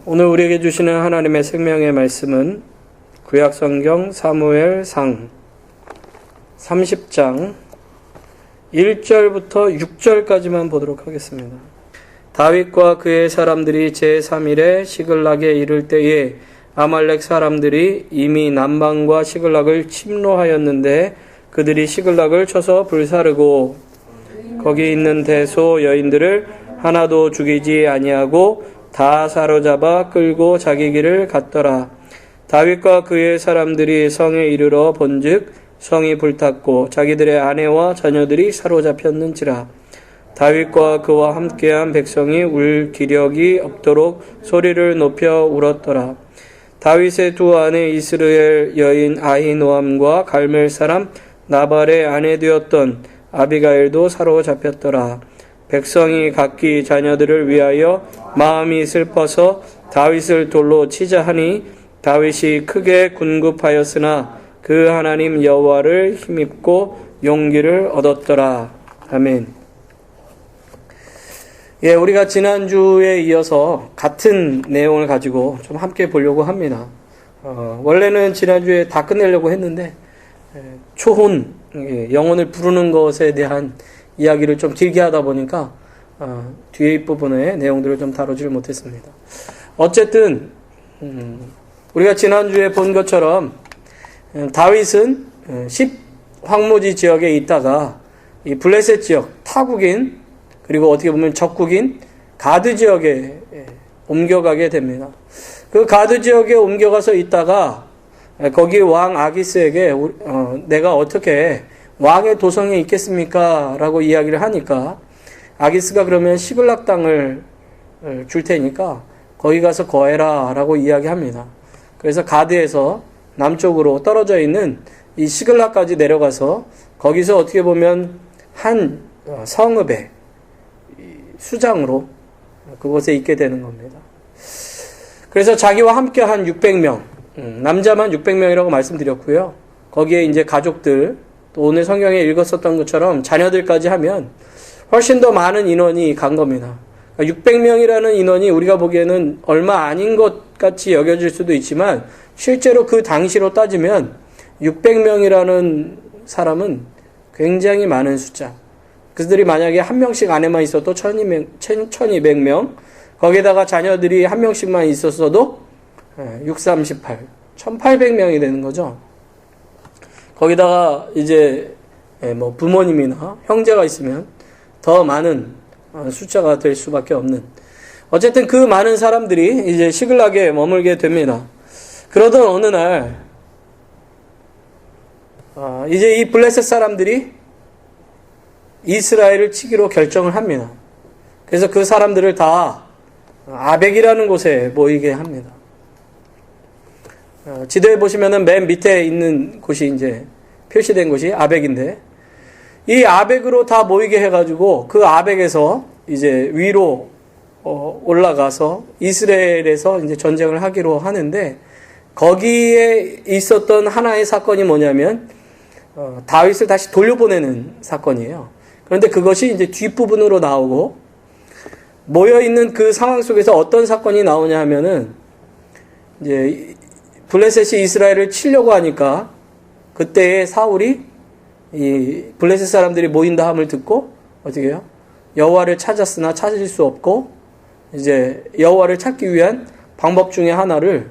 오늘 우리에게 주시는 하나님의 생명의 말씀은 구약성경 사무엘상 30장 1절부터 6절까지만 보도록 하겠습니다. 다윗과 그의 사람들이 제3일에 시글락에 이를 때에 아말렉 사람들이 이미 남방과 시글락을 침노하였는데 그들이 시글락을 쳐서 불사르고 거기 있는 대소 여인들을 하나도 죽이지 아니하고 다 사로잡아 끌고 자기 길을 갔더라. 다윗과 그의 사람들이 성에 이르러 본즉 성이 불탔고 자기들의 아내와 자녀들이 사로잡혔는지라. 다윗과 그와 함께한 백성이 울 기력이 없도록 소리를 높여 울었더라. 다윗의 두 아내 이스라엘 여인 아히노암과 갈멜 사람 나발의 아내 되었던 아비가일도 사로잡혔더라. 백성이 각기 자녀들을 위하여 마음이 슬퍼서 다윗을 돌로 치자 하니 다윗이 크게 군급하였으나 그 하나님 여호와를 힘입고 용기를 얻었더라. 아멘. 우리가 지난주에 이어서 같은 내용을 가지고 좀 함께 보려고 합니다. 원래는 지난주에 다 끝내려고 했는데 초혼, 영혼을 부르는 것에 대한 이야기를 좀 길게 하다 보니까 뒤에 부분의 내용들을 좀 다루지를 못했습니다. 어쨌든 우리가 지난주에 본 것처럼 다윗은 10황무지 지역에 있다가 이 블레셋 지역, 타국인 그리고 어떻게 보면 적국인 가드 지역에 옮겨가게 됩니다. 그 가드 지역에 옮겨가서 있다가 거기 왕 아기스에게 내가 어떻게 왕의 도성에 있겠습니까? 라고 이야기를 하니까 아기스가 그러면 시글락 땅을 줄 테니까 거기 가서 거해라 라고 이야기합니다. 그래서 가드에서 남쪽으로 떨어져 있는 이 시글락까지 내려가서 거기서 어떻게 보면 한 성읍의 수장으로 그곳에 있게 되는 겁니다. 그래서 자기와 함께 한 600명, 남자만 600명이라고 말씀드렸고요. 거기에 이제 가족들, 또 오늘 성경에 읽었었던 것처럼 자녀들까지 하면 훨씬 더 많은 인원이 간 겁니다. 600명이라는 인원이 우리가 보기에는 얼마 아닌 것 같이 여겨질 수도 있지만 실제로 그 당시로 따지면 600명이라는 사람은 굉장히 많은 숫자. 그들이 만약에 한 명씩 아내만 있어도 1200명, 거기에다가 자녀들이 한 명씩만 있었어도 6, 38, 1800명이 되는 거죠. 거기다가 이제 뭐 부모님이나 형제가 있으면 더 많은 숫자가 될 수밖에 없는. 어쨌든 그 많은 사람들이 이제 시글락에 머물게 됩니다. 그러던 어느 날 이제 이 블레셋 사람들이 이스라엘을 치기로 결정을 합니다. 그래서 그 사람들을 다 아벡이라는 곳에 모이게 합니다. 지도에 보시면은 맨 밑에 있는 곳이 이제 표시된 곳이 아벡인데 이 아벡으로 다 모이게 해가지고 그 아벡에서 이제 위로 올라가서 이스라엘에서 이제 전쟁을 하기로 하는데 거기에 있었던 하나의 사건이 뭐냐면 다윗을 다시 돌려보내는 사건이에요. 그런데 그것이 이제 뒷부분으로 나오고 모여있는 그 상황 속에서 어떤 사건이 나오냐 하면은 이제 블레셋이 이스라엘을 치려고 하니까 그때에 사울이 이 블레셋 사람들이 모인다 함을 듣고 어떻게 해요? 여호와를 찾았으나 찾을 수 없고 이제 여호와를 찾기 위한 방법 중에 하나를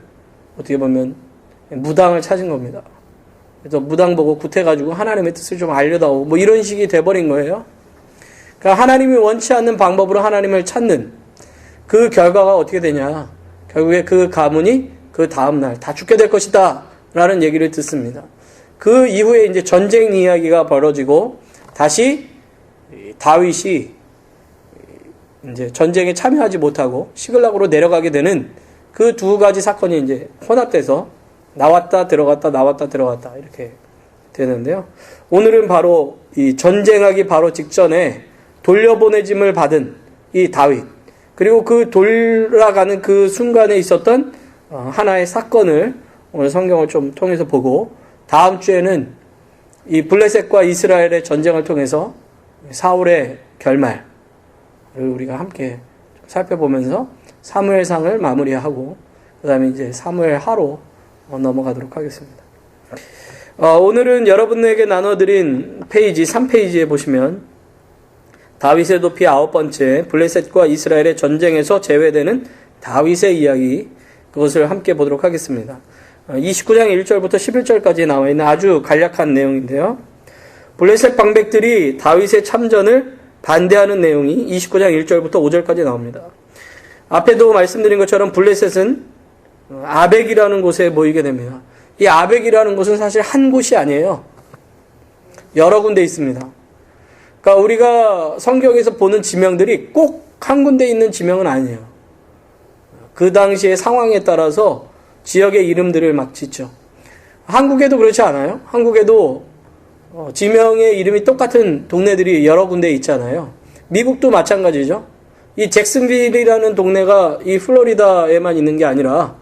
어떻게 보면 무당을 찾은 겁니다. 그래서 무당 보고 굿해가지고 하나님의 뜻을 좀 알려다오 뭐 이런 식이 돼버린 거예요. 그러니까 하나님이 원치 않는 방법으로 하나님을 찾는 그 결과가 어떻게 되냐? 결국에 그 가문이 그 다음날 다 죽게 될 것이다 라는 얘기를 듣습니다. 그 이후에 이제 전쟁 이야기가 벌어지고 다시 다윗이 이제 전쟁에 참여하지 못하고 시글락으로 내려가게 되는 그 두 가지 사건이 이제 혼합돼서 나왔다 들어갔다 나왔다 들어갔다 이렇게 되는데요. 오늘은 바로 이 전쟁하기 바로 직전에 돌려보내짐을 받은 이 다윗 그리고 그 돌아가는 그 순간에 있었던 하나의 사건을 오늘 성경을 좀 통해서 보고 다음 주에는 이 블레셋과 이스라엘의 전쟁을 통해서 사울의 결말을 우리가 함께 살펴보면서 사무엘상을 마무리하고 그 다음에 이제 사무엘하로 넘어가도록 하겠습니다. 오늘은 여러분에게 나눠드린 페이지 3페이지에 보시면 다윗의 도피 9번째, 블레셋과 이스라엘의 전쟁에서 제외되는 다윗의 이야기, 그것을 함께 보도록 하겠습니다. 29장 1절부터 11절까지 나와 있는 아주 간략한 내용인데요. 블레셋 방백들이 다윗의 참전을 반대하는 내용이 29장 1절부터 5절까지 나옵니다. 앞에도 말씀드린 것처럼 블레셋은 아벡이라는 곳에 모이게 됩니다. 이 아벡이라는 곳은 사실 한 곳이 아니에요. 여러 군데 있습니다. 그러니까 우리가 성경에서 보는 지명들이 꼭 한 군데 있는 지명은 아니에요. 그 당시의 상황에 따라서 지역의 이름들을 막 짓죠. 한국에도 그렇지 않아요? 한국에도 지명의 이름이 똑같은 동네들이 여러 군데 있잖아요. 미국도 마찬가지죠. 이 잭슨빌이라는 동네가 이 플로리다에만 있는 게 아니라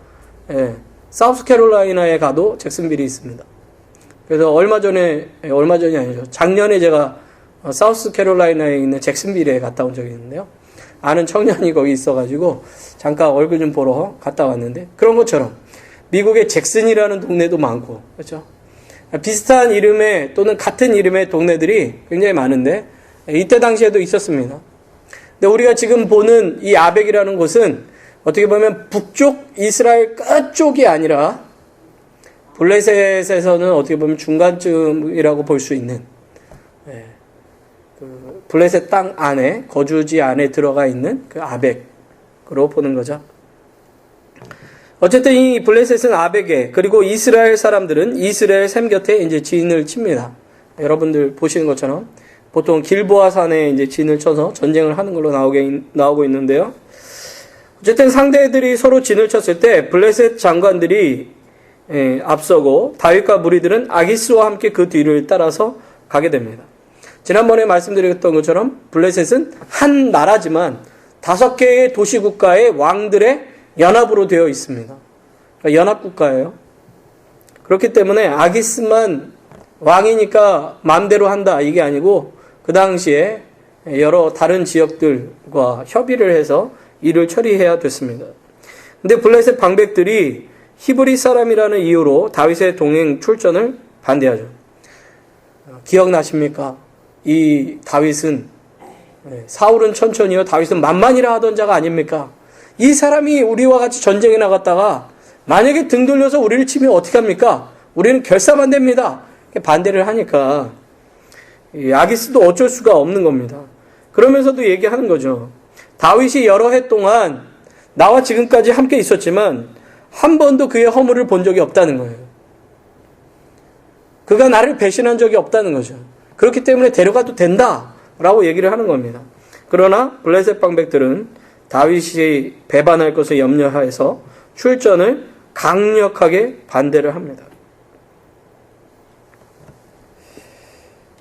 사우스캐롤라이나에 가도 잭슨빌이 있습니다. 그래서 얼마 전이 아니죠. 작년에 제가 사우스캐롤라이나에 있는 잭슨빌에 갔다 온 적이 있는데요. 아는 청년이 거기 있어가지고 잠깐 얼굴 좀 보러 갔다 왔는데, 그런 것처럼 미국의 잭슨이라는 동네도 많고, 그렇죠? 비슷한 이름의 또는 같은 이름의 동네들이 굉장히 많은데 이때 당시에도 있었습니다. 근데 우리가 지금 보는 이 아벡이라는 곳은 어떻게 보면 북쪽 이스라엘 끝쪽이 아니라 블레셋에서는 어떻게 보면 중간쯤이라고 볼 수 있는, 그 블레셋 땅 안에, 거주지 안에 들어가 있는 그 아벡으로 보는 거죠. 어쨌든 이 블레셋은 아벡에, 그리고 이스라엘 사람들은 이스라엘 샘 곁에 이제 진을 칩니다. 여러분들 보시는 것처럼 보통 길보아 산에 이제 진을 쳐서 전쟁을 하는 걸로 나오고 있는데요. 어쨌든 상대들이 서로 진을 쳤을 때 블레셋 장관들이 앞서고 다윗과 무리들은 아기스와 함께 그 뒤를 따라서 가게 됩니다. 지난번에 말씀드렸던 것처럼 블레셋은 한 나라지만 5개의 도시국가의 왕들의 연합으로 되어 있습니다. 그러니까 연합국가예요. 그렇기 때문에 아기스만 왕이니까 마음대로 한다, 이게 아니고 그 당시에 여러 다른 지역들과 협의를 해서 일을 처리해야 됐습니다. 근데 블레셋 방백들이 히브리 사람이라는 이유로 다윗의 동행 출전을 반대하죠. 기억나십니까? 이 다윗은, 사울은 천천히요, 다윗은 만만이라 하던 자가 아닙니까? 이 사람이 우리와 같이 전쟁에 나갔다가 만약에 등 돌려서 우리를 치면 어떻게 합니까? 우리는 결사만 안 됩니다. 반대를 하니까 아기스도 어쩔 수가 없는 겁니다. 그러면서도 얘기하는 거죠. 다윗이 여러 해 동안 나와 지금까지 함께 있었지만 한 번도 그의 허물을 본 적이 없다는 거예요. 그가 나를 배신한 적이 없다는 거죠. 그렇기 때문에 데려가도 된다라고 얘기를 하는 겁니다. 그러나 블레셋 방백들은 다윗이 배반할 것을 염려하여서 출전을 강력하게 반대를 합니다.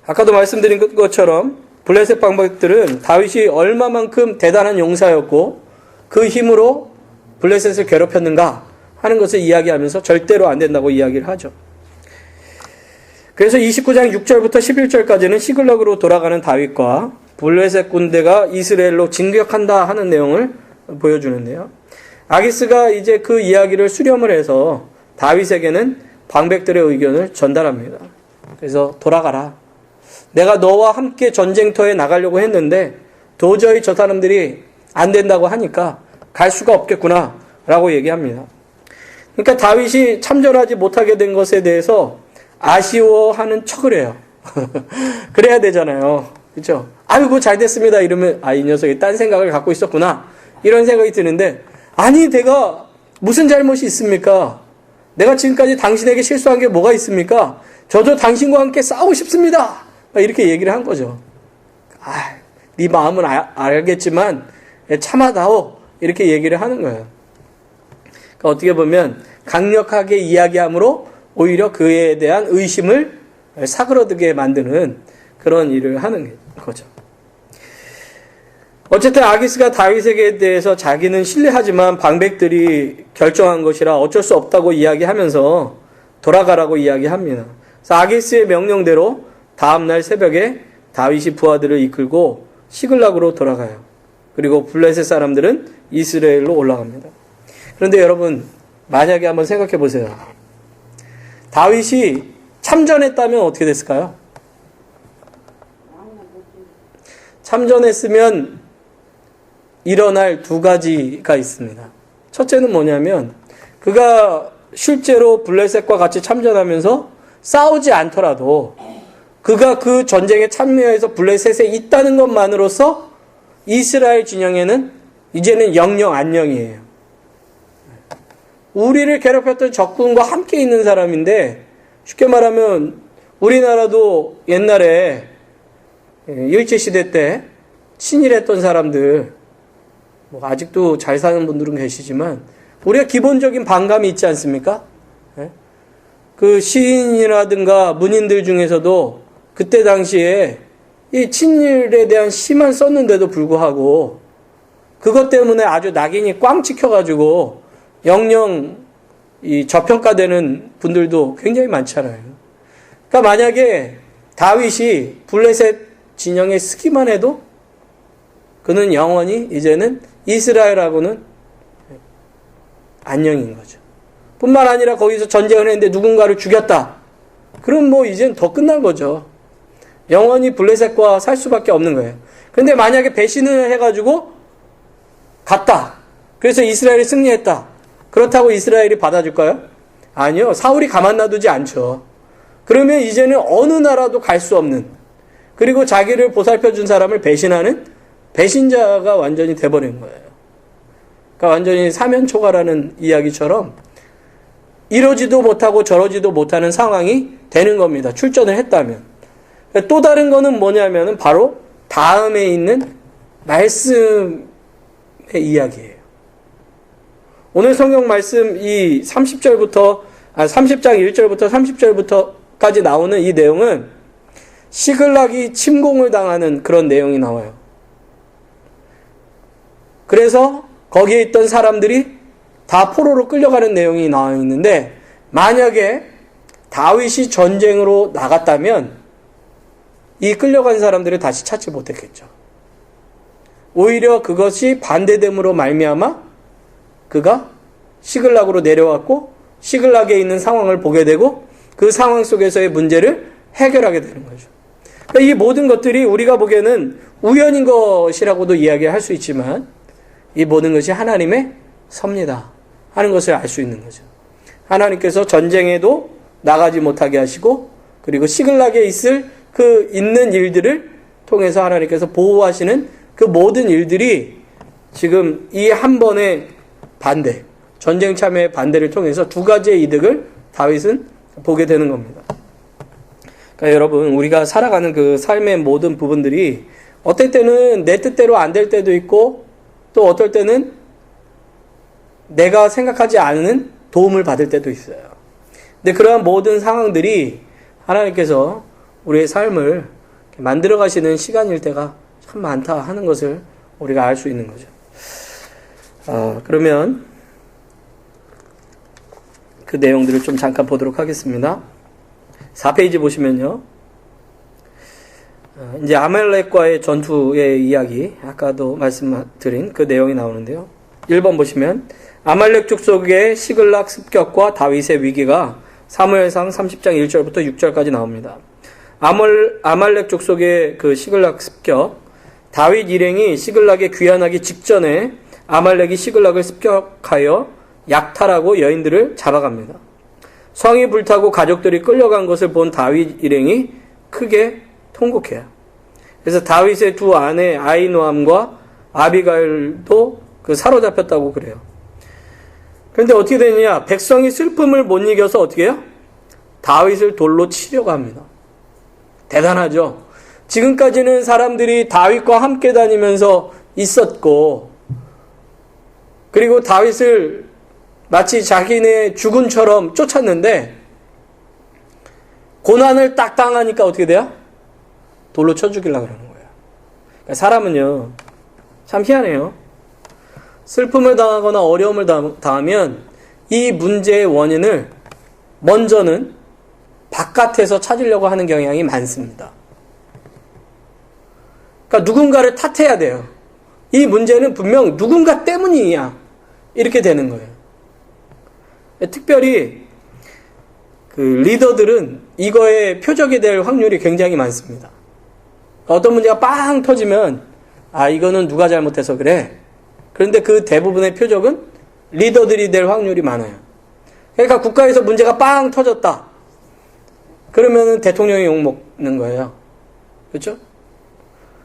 아까도 말씀드린 것처럼 블레셋 방백들은 다윗이 얼마만큼 대단한 용사였고 그 힘으로 블레셋을 괴롭혔는가 하는 것을 이야기하면서 절대로 안 된다고 이야기를 하죠. 그래서 29장 6절부터 11절까지는 시글락으로 돌아가는 다윗과 블레셋 군대가 이스라엘로 진격한다 하는 내용을 보여주는데요. 아기스가 이제 그 이야기를 수렴을 해서 다윗에게는 방백들의 의견을 전달합니다. 그래서 돌아가라. 내가 너와 함께 전쟁터에 나가려고 했는데 도저히 저 사람들이 안 된다고 하니까 갈 수가 없겠구나 라고 얘기합니다. 그러니까 다윗이 참전하지 못하게 된 것에 대해서 아쉬워하는 척을 해요. 그래야 되잖아요. 그렇죠? 아이고 잘 됐습니다 이러면 이 녀석이 딴 생각을 갖고 있었구나 이런 생각이 드는데, 아니 내가 무슨 잘못이 있습니까? 내가 지금까지 당신에게 실수한 게 뭐가 있습니까? 저도 당신과 함께 싸우고 싶습니다 이렇게 얘기를 한 거죠. 네 마음은 알겠지만 참아다오 이렇게 얘기를 하는 거예요. 그러니까 어떻게 보면 강력하게 이야기함으로 오히려 그에 대한 의심을 사그러들게 만드는 그런 일을 하는 거죠. 어쨌든 아기스가 다윗에게 대해서 자기는 신뢰하지만 방백들이 결정한 것이라 어쩔 수 없다고 이야기하면서 돌아가라고 이야기합니다. 그래서 아기스의 명령대로 다음날 새벽에 다윗이 부하들을 이끌고 시글락으로 돌아가요. 그리고 블레셋 사람들은 이스라엘로 올라갑니다. 그런데 여러분, 만약에 한번 생각해 보세요. 다윗이 참전했다면 어떻게 됐을까요? 참전했으면 일어날 두 가지가 있습니다. 첫째는 뭐냐면 그가 실제로 블레셋과 같이 참전하면서 싸우지 않더라도 그가 그 전쟁에 참여해서 블레셋에 있다는 것만으로서 이스라엘 진영에는 이제는 영영 안녕이에요. 우리를 괴롭혔던 적군과 함께 있는 사람인데, 쉽게 말하면 우리나라도 옛날에 일제시대 때 친일했던 사람들, 뭐 아직도 잘 사는 분들은 계시지만 우리가 기본적인 반감이 있지 않습니까? 그 시인이라든가 문인들 중에서도 그때 당시에 이 친일에 대한 시만 썼는데도 불구하고 그것 때문에 아주 낙인이 꽝 찍혀가지고 영영 이 저평가되는 분들도 굉장히 많잖아요. 그러니까 만약에 다윗이 블레셋 진영에 쓰기만 해도 그는 영원히 이제는 이스라엘하고는 안녕인 거죠. 뿐만 아니라 거기서 전쟁을 했는데 누군가를 죽였다. 그럼 뭐 이젠 더 끝난 거죠. 영원히 블레셋과 살 수밖에 없는 거예요. 그런데 만약에 배신을 해가지고 갔다. 그래서 이스라엘이 승리했다. 그렇다고 이스라엘이 받아줄까요? 아니요. 사울이 가만 놔두지 않죠. 그러면 이제는 어느 나라도 갈 수 없는, 그리고 자기를 보살펴준 사람을 배신하는 배신자가 완전히 돼버린 거예요. 그러니까 완전히 사면초가라는 이야기처럼 이러지도 못하고 저러지도 못하는 상황이 되는 겁니다. 출전을 했다면. 또 다른 거는 뭐냐면은 바로 다음에 있는 말씀의 이야기예요. 오늘 성경 말씀 이 30장 1절부터 30절부터까지 나오는 이 내용은 시글락이 침공을 당하는 그런 내용이 나와요. 그래서 거기에 있던 사람들이 다 포로로 끌려가는 내용이 나와 있는데, 만약에 다윗이 전쟁으로 나갔다면 이 끌려간 사람들을 다시 찾지 못했겠죠. 오히려 그것이 반대됨으로 말미암아 그가 시글락으로 내려왔고 시글락에 있는 상황을 보게 되고 그 상황 속에서의 문제를 해결하게 되는 거죠. 그러니까 이 모든 것들이 우리가 보기에는 우연인 것이라고도 이야기할 수 있지만 이 모든 것이 하나님의 섭니다 하는 것을 알 수 있는 거죠. 하나님께서 전쟁에도 나가지 못하게 하시고, 그리고 시글락에 있는 일들을 통해서 하나님께서 보호하시는 그 모든 일들이 지금 이 한 번의 반대, 전쟁 참여의 반대를 통해서 두 가지의 이득을 다윗은 보게 되는 겁니다. 그러니까 여러분, 우리가 살아가는 그 삶의 모든 부분들이 어떨 때는 내 뜻대로 안 될 때도 있고, 또 어떨 때는 내가 생각하지 않는 도움을 받을 때도 있어요. 근데 그러한 모든 상황들이 하나님께서 우리의 삶을 만들어 가시는 시간일 때가 참 많다 하는 것을 우리가 알 수 있는 거죠. 그러면 그 내용들을 좀 잠깐 보도록 하겠습니다. 4페이지 보시면요. 이제 아말렉과의 전투의 이야기, 아까도 말씀드린 그 내용이 나오는데요. 1번 보시면 아말렉 족속의 시글락 습격과 다윗의 위기가 사무엘상 30장 1절부터 6절까지 나옵니다. 아말렉 족속의 그 시글락 습격, 다윗 일행이 시글락에 귀환하기 직전에 아말렉이 시글락을 습격하여 약탈하고 여인들을 잡아갑니다. 성이 불타고 가족들이 끌려간 것을 본 다윗 일행이 크게 통곡해요. 그래서 다윗의 두 아내 아히노암과 아비가일도 사로잡혔다고 그래요. 그런데 어떻게 되느냐? 백성이 슬픔을 못 이겨서 어떻게 해요? 다윗을 돌로 치려고 합니다. 대단하죠? 지금까지는 사람들이 다윗과 함께 다니면서 있었고, 그리고 다윗을 마치 자기네 주군처럼 쫓았는데, 고난을 딱 당하니까 어떻게 돼요? 돌로 쳐 죽이려고 그러는 거예요. 그러니까 사람은요, 참 희한해요. 슬픔을 당하거나 어려움을 당하면 이 문제의 원인을 먼저는 바깥에서 찾으려고 하는 경향이 많습니다. 그러니까 누군가를 탓해야 돼요. 이 문제는 분명 누군가 때문이야. 이렇게 되는 거예요. 특별히 그 리더들은 이거에 표적이 될 확률이 굉장히 많습니다. 어떤 문제가 빵 터지면 이거는 누가 잘못해서 그래. 그런데 그 대부분의 표적은 리더들이 될 확률이 많아요. 그러니까 국가에서 문제가 빵 터졌다. 그러면은 대통령이 욕먹는 거예요. 그렇죠?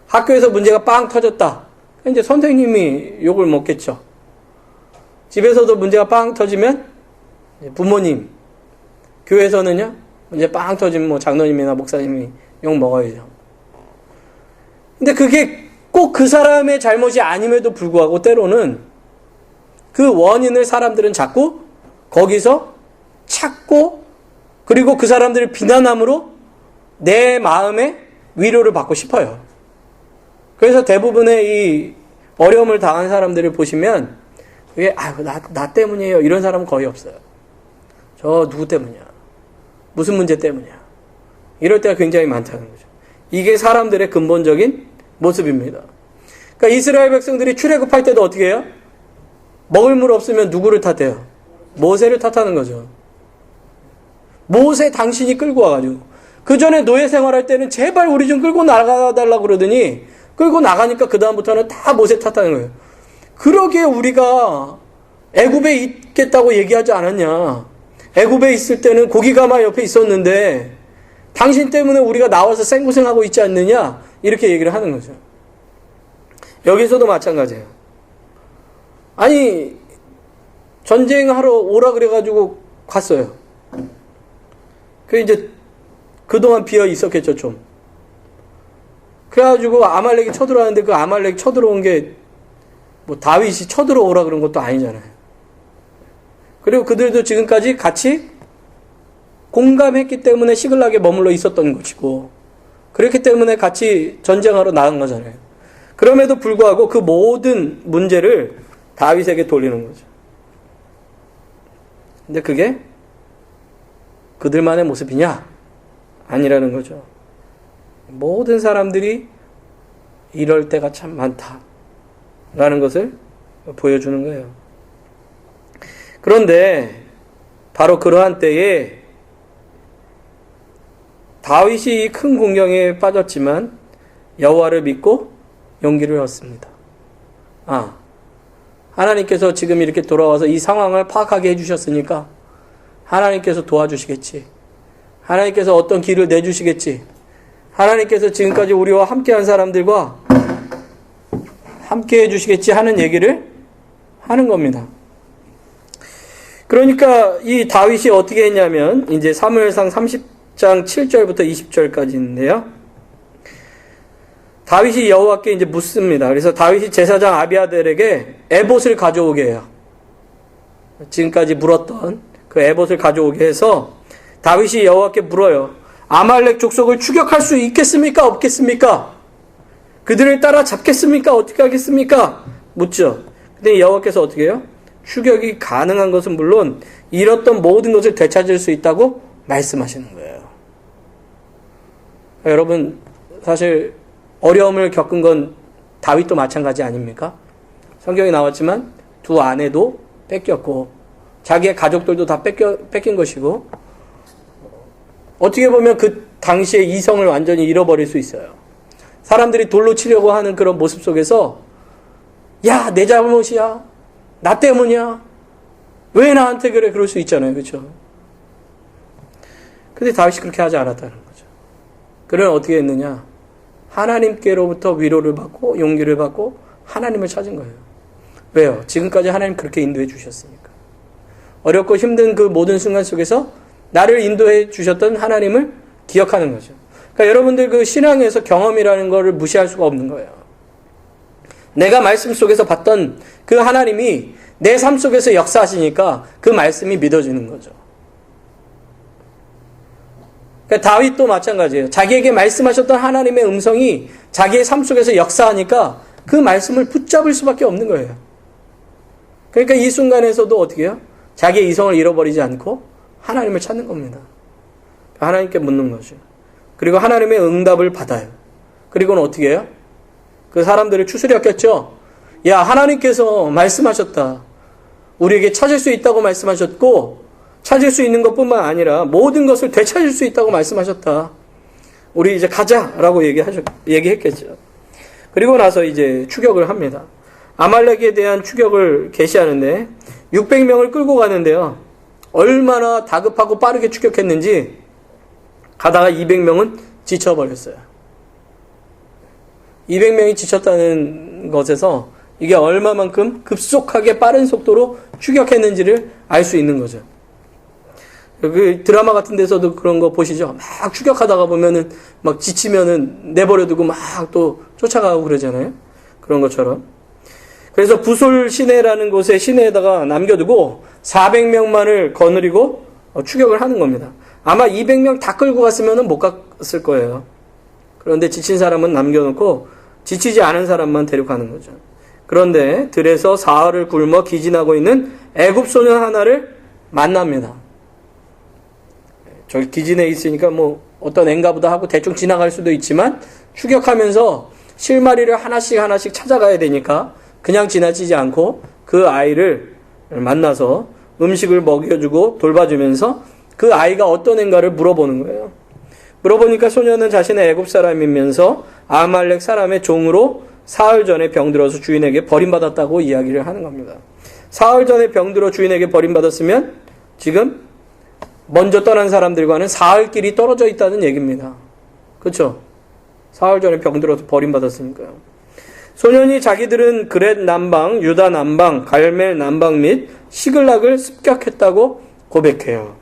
학교에서 문제가 빵 터졌다. 이제 선생님이 욕을 먹겠죠. 집에서도 문제가 빵 터지면 부모님, 교회에서는요, 문제 빵 터지면 뭐 장로님이나 목사님이 욕 먹어야죠. 근데 그게 꼭 그 사람의 잘못이 아님에도 불구하고 때로는 그 원인을 사람들은 자꾸 거기서 찾고, 그리고 그 사람들을 비난함으로 내 마음에 위로를 받고 싶어요. 그래서 대부분의 이 어려움을 당한 사람들을 보시면 그게 나 때문이에요. 이런 사람은 거의 없어요. 저 누구 때문이야? 무슨 문제 때문이야? 이럴 때가 굉장히 많다는 거죠. 이게 사람들의 근본적인 모습입니다. 그러니까 이스라엘 백성들이 출애굽할 때도 어떻게 해요? 먹을 물 없으면 누구를 탓해요? 모세를 탓하는 거죠. 모세 당신이 끌고 와가지고. 그 전에 노예 생활할 때는 제발 우리 좀 끌고 나가달라고 그러더니 끌고 나가니까 그 다음부터는 다 모세 탓하는 거예요. 그러기에 우리가 애굽에 있겠다고 얘기하지 않았냐. 애굽에 있을 때는 고기가마 옆에 있었는데 당신 때문에 우리가 나와서 생고생하고 있지 않느냐. 이렇게 얘기를 하는 거죠. 여기서도 마찬가지예요. 아니 전쟁하러 오라 그래가지고 갔어요. 그 이제 그동안 비어 있었겠죠 좀. 그래가지고 아말렉이 쳐들어왔는데 그 아말렉 쳐들어온 게 뭐 다윗이 쳐들어오라 그런 것도 아니잖아요. 그리고 그들도 지금까지 같이 공감했기 때문에 시글락에 머물러 있었던 것이고, 그렇기 때문에 같이 전쟁하러 나간 거잖아요. 그럼에도 불구하고 그 모든 문제를 다윗에게 돌리는 거죠. 근데 그게 그들만의 모습이냐? 아니라는 거죠. 모든 사람들이 이럴 때가 참 많다라는 것을 보여주는 거예요. 그런데 바로 그러한 때에 다윗이 큰 공경에 빠졌지만 여호와를 믿고 용기를 얻습니다. 하나님께서 지금 이렇게 돌아와서 이 상황을 파악하게 해주셨으니까 하나님께서 도와주시겠지. 하나님께서 어떤 길을 내주시겠지. 하나님께서 지금까지 우리와 함께한 사람들과 함께 해주시겠지 하는 얘기를 하는 겁니다. 그러니까 이 다윗이 어떻게 했냐면 이제 사무엘상 30장 7절부터 20절까지 있는데요. 다윗이 여호와께 이제 묻습니다. 그래서 다윗이 제사장 아비아델에게 에봇을 가져오게 해요. 지금까지 물었던 그 에봇을 가져오게 해서 다윗이 여호와께 물어요. 아말렉 족속을 추격할 수 있겠습니까? 없겠습니까? 그들을 따라 잡겠습니까? 어떻게 하겠습니까? 묻죠. 근데 여호와께서 어떻게 해요? 추격이 가능한 것은 물론 잃었던 모든 것을 되찾을 수 있다고 말씀하시는 거예요. 여러분, 사실 어려움을 겪은 건 다윗도 마찬가지 아닙니까? 성경에 나왔지만 두 아내도 뺏겼고 자기의 가족들도 다 뺏긴 것이고, 어떻게 보면 그 당시에 이성을 완전히 잃어버릴 수 있어요. 사람들이 돌로 치려고 하는 그런 모습 속에서 야, 내 잘못이야. 나 때문이야. 왜 나한테 그래? 그럴 수 있잖아요. 그렇죠? 근데 다윗이 그렇게 하지 않았다는 거죠. 그는 어떻게 했느냐? 하나님께로부터 위로를 받고 용기를 받고 하나님을 찾은 거예요. 왜요? 지금까지 하나님 그렇게 인도해 주셨으니까. 어렵고 힘든 그 모든 순간 속에서 나를 인도해 주셨던 하나님을 기억하는 거죠. 그러니까 여러분들 그 신앙에서 경험이라는 것을 무시할 수가 없는 거예요. 내가 말씀 속에서 봤던 그 하나님이 내 삶 속에서 역사하시니까 그 말씀이 믿어지는 거죠. 그러니까 다윗도 마찬가지예요. 자기에게 말씀하셨던 하나님의 음성이 자기의 삶 속에서 역사하니까 그 말씀을 붙잡을 수밖에 없는 거예요. 그러니까 이 순간에서도 어떻게 해요? 자기의 이성을 잃어버리지 않고 하나님을 찾는 겁니다. 하나님께 묻는 거죠. 그리고 하나님의 응답을 받아요. 그리고는 어떻게 해요? 그 사람들을 추스렸겠죠. 야, 하나님께서 말씀하셨다. 우리에게 찾을 수 있다고 말씀하셨고, 찾을 수 있는 것뿐만 아니라 모든 것을 되찾을 수 있다고 말씀하셨다. 우리 이제 가자라고 얘기했겠죠. 그리고 나서 이제 추격을 합니다. 아말렉에 대한 추격을 개시하는데 600명을 끌고 가는데요. 얼마나 다급하고 빠르게 추격했는지 가다가 200명은 지쳐버렸어요. 200명이 지쳤다는 것에서 이게 얼마만큼 급속하게 빠른 속도로 추격했는지를 알 수 있는 거죠. 그 드라마 같은 데서도 그런 거 보시죠. 막 추격하다가 보면은 막 지치면은 내버려두고 막 또 쫓아가고 그러잖아요. 그런 것처럼. 그래서 부솔 시내라는 곳에 시내에다가 남겨두고 400명만을 거느리고 추격을 하는 겁니다. 아마 200명 다 끌고 갔으면은 못 갔을 거예요. 그런데 지친 사람은 남겨놓고 지치지 않은 사람만 데려가는 거죠. 그런데 들에서 사흘을 굶어 기진하고 있는 애굽 소년 하나를 만납니다. 저기 기진에 있으니까 뭐 어떤 앵가보다 하고 대충 지나갈 수도 있지만 추격하면서 실마리를 하나씩 찾아가야 되니까 그냥 지나치지 않고 그 아이를 만나서 음식을 먹여주고 돌봐주면서 그 아이가 어떤 앵가를 물어보는 거예요. 물어보니까 소년은 자신의 애굽 사람이면서 아말렉 사람의 종으로 사흘 전에 병들어서 주인에게 버림받았다고 이야기를 하는 겁니다. 사흘 전에 병들어 주인에게 버림받았으면 지금 먼저 떠난 사람들과는 사흘 길이 떨어져 있다는 얘기입니다. 그렇죠? 사흘 전에 병들어서 버림받았으니까요. 소년이 자기들은 그렛 남방, 유다 남방, 갈멜 남방 및 시글락을 습격했다고 고백해요.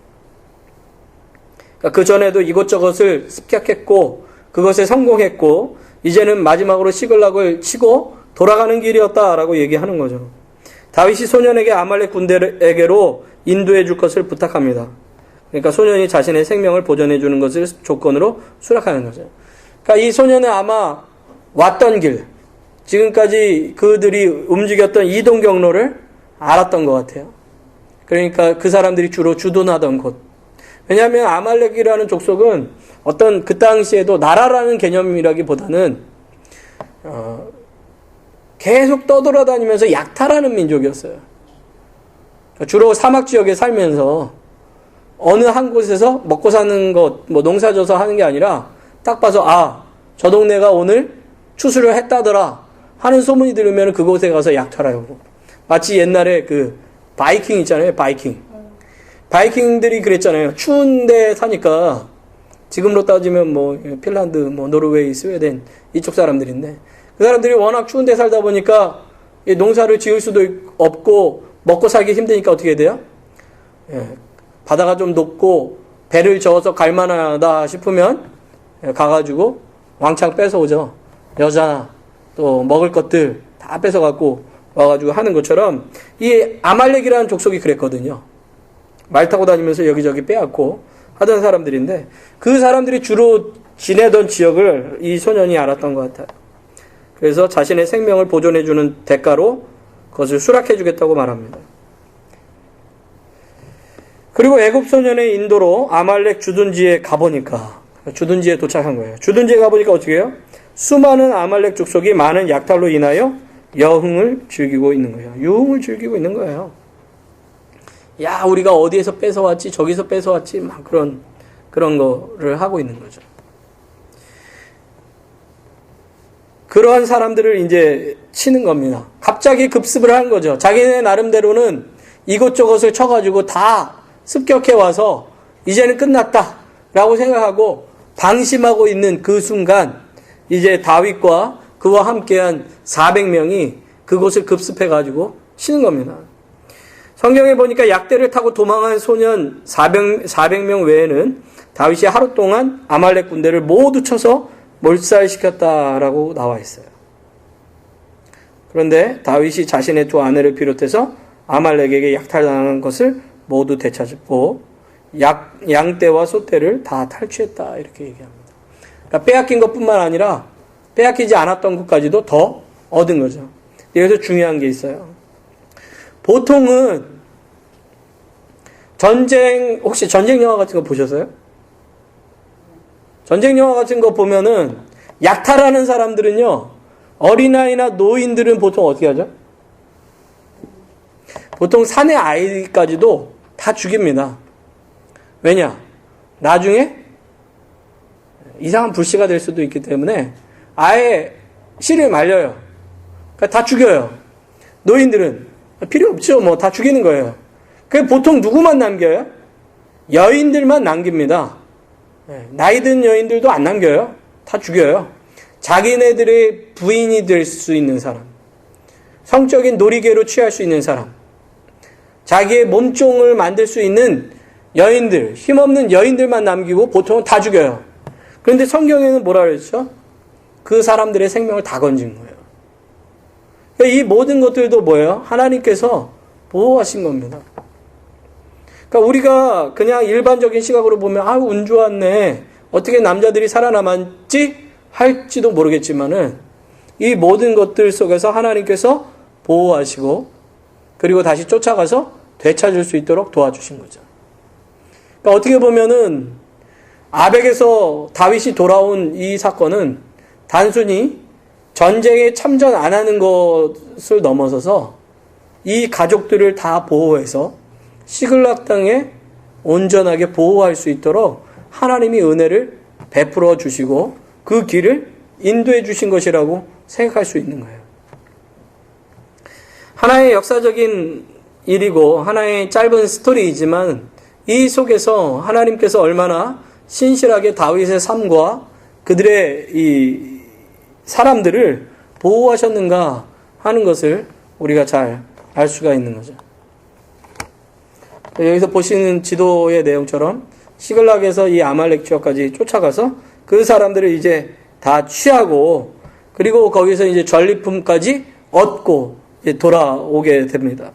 그러니까 그 전에도 이것저것을 습격했고 그것에 성공했고 이제는 마지막으로 시글락을 치고 돌아가는 길이었다라고 얘기하는 거죠. 다윗이 소년에게 아말렉 군대에게로 인도해 줄 것을 부탁합니다. 그러니까 소년이 자신의 생명을 보존해 주는 것을 조건으로 수락하는 거죠. 그러니까 이 소년은 아마 왔던 길, 지금까지 그들이 움직였던 이동 경로를 알았던 것 같아요. 그러니까 그 사람들이 주로 주둔하던 곳. 왜냐하면 아말렉이라는 족속은 어떤 그 당시에도 나라라는 개념이라기보다는 계속 떠돌아다니면서 약탈하는 민족이었어요. 주로 사막 지역에 살면서 어느 한 곳에서 먹고 사는 것, 뭐 농사져서 하는 게 아니라 딱 봐서 저 동네가 오늘 추수를 했다더라 하는 소문이 들으면 그곳에 가서 약탈하고, 마치 옛날에 그 바이킹 있잖아요. 바이킹들이 그랬잖아요. 추운 데 사니까 지금으로 따지면 뭐 핀란드, 뭐 노르웨이, 스웨덴 이쪽 사람들인데 그 사람들이 워낙 추운 데 살다 보니까 농사를 지을 수도 없고 먹고 살기 힘드니까 어떻게 돼요? 바다가 좀 높고 배를 저어서 갈 만하다 싶으면 가가지고 왕창 뺏어오죠. 여자나 또 먹을 것들 다 뺏어갖고 와가지고 하는 것처럼 이 아말렉이라는 족속이 그랬거든요. 말 타고 다니면서 여기저기 빼앗고 하던 사람들인데 그 사람들이 주로 지내던 지역을 이 소년이 알았던 것 같아요. 그래서 자신의 생명을 보존해주는 대가로 그것을 수락해주겠다고 말합니다. 그리고 애굽 소년의 인도로 아말렉 주둔지에 가보니까, 주둔지에 도착한 거예요. 주둔지에 가보니까 어떻게 해요? 수많은 아말렉 족속이 많은 약탈로 인하여 여흥을 즐기고 있는 거예요. 유흥을 즐기고 있는 거예요. 야, 우리가 어디에서 뺏어왔지, 저기서 뺏어왔지, 막 그런 거를 하고 있는 거죠. 그러한 사람들을 이제 치는 겁니다. 갑자기 급습을 한 거죠. 자기네 나름대로는 이것저것을 쳐가지고 다 습격해와서 이제는 끝났다라고 생각하고 방심하고 있는 그 순간 이제 다윗과 그와 함께한 400명이 그곳을 급습해가지고 치는 겁니다. 성경에 보니까 약대를 타고 도망한 소년 400명 외에는 다윗이 하루 동안 아말렉 군대를 모두 쳐서 몰살시켰다라고 나와 있어요. 그런데 다윗이 자신의 두 아내를 비롯해서 아말렉에게 약탈당한 것을 모두 되찾고 양떼와 소떼를 다 탈취했다 이렇게 얘기합니다. 그러니까 빼앗긴 것뿐만 아니라 빼앗기지 않았던 것까지도 더 얻은 거죠. 여기서 중요한 게 있어요. 보통은 혹시 전쟁 영화 같은 거 보셨어요? 전쟁 영화 같은 거 보면은 약탈하는 사람들은요 어린아이나 노인들은 보통 어떻게 하죠? 보통 사내 아이까지도 다 죽입니다. 왜냐? 나중에 이상한 불씨가 될 수도 있기 때문에 아예 씨를 말려요. 그러니까 다 죽여요. 노인들은 필요 없죠. 뭐 다 죽이는 거예요. 그게 보통 누구만 남겨요? 여인들만 남깁니다. 나이 든 여인들도 안 남겨요. 다 죽여요. 자기네들의 부인이 될 수 있는 사람, 성적인 놀이개로 취할 수 있는 사람, 자기의 몸종을 만들 수 있는 여인들, 힘없는 여인들만 남기고 보통은 다 죽여요. 그런데 성경에는 뭐라 그랬죠? 그 사람들의 생명을 다 건진 거예요. 그러니까 이 모든 것들도 뭐예요? 하나님께서 보호하신 겁니다. 그러니까 우리가 그냥 일반적인 시각으로 보면 아우 운 좋았네, 어떻게 남자들이 살아남았지? 할지도 모르겠지만은 이 모든 것들 속에서 하나님께서 보호하시고 그리고 다시 쫓아가서 되찾을 수 있도록 도와주신 거죠. 그러니까 어떻게 보면은 아벡에서 다윗이 돌아온 이 사건은 단순히 전쟁에 참전 안 하는 것을 넘어서서 이 가족들을 다 보호해서 시글락 땅에 온전하게 보호할 수 있도록 하나님이 은혜를 베풀어 주시고 그 길을 인도해 주신 것이라고 생각할 수 있는 거예요. 하나의 역사적인 일이고 하나의 짧은 스토리이지만 이 속에서 하나님께서 얼마나 신실하게 다윗의 삶과 그들의 이 사람들을 보호하셨는가 하는 것을 우리가 잘 알 수가 있는 거죠. 여기서 보시는 지도의 내용처럼 시글락에서 이 아말렉 지역까지 쫓아가서 그 사람들을 이제 다 취하고 그리고 거기서 이제 전리품까지 얻고 이제 돌아오게 됩니다.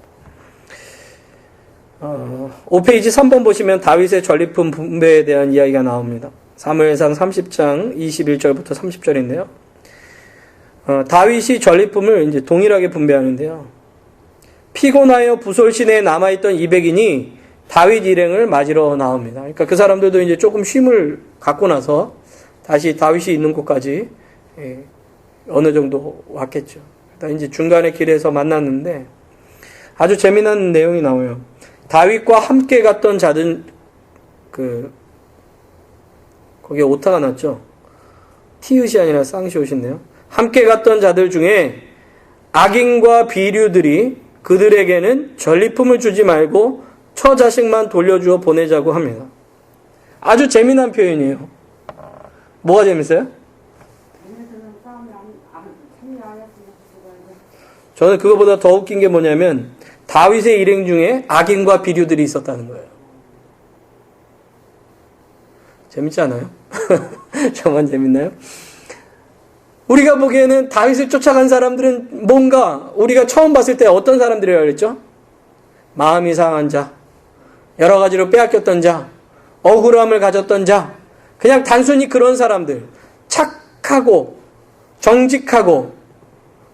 5페이지 3번 보시면 다윗의 전리품 분배에 대한 이야기가 나옵니다. 사무엘상 30장 21절부터 30절인데요. 다윗이 전리품을 이제 동일하게 분배하는데요. 피곤하여 부솔 시내에 남아있던 200인이 다윗 일행을 맞으러 나옵니다. 그러니까 그 사람들도 이제 조금 쉼을 갖고 나서 다시 다윗이 있는 곳까지 어느 정도 왔겠죠. 이제 중간에 길에서 만났는데 아주 재미난 내용이 나와요. 다윗과 함께 갔던 자들, 거기에 오타가 났죠. 티읕이 아니라 쌍시옷인데요. 함께 갔던 자들 중에 악인과 비류들이 그들에게는 전리품을 주지 말고 처자식만 돌려주어 보내자고 합니다. 아주 재미난 표현이에요. 뭐가 재밌어요? 저는 그거보다 더 웃긴 게 뭐냐면 다윗의 일행 중에 악인과 비류들이 있었다는 거예요. 재밌지 않아요? 저만 재밌나요? 우리가 보기에는 다윗을 쫓아간 사람들은 뭔가 우리가 처음 봤을 때 어떤 사람들이라고 그랬죠? 마음이 상한 자, 여러 가지로 빼앗겼던 자, 억울함을 가졌던 자, 그냥 단순히 그런 사람들, 착하고 정직하고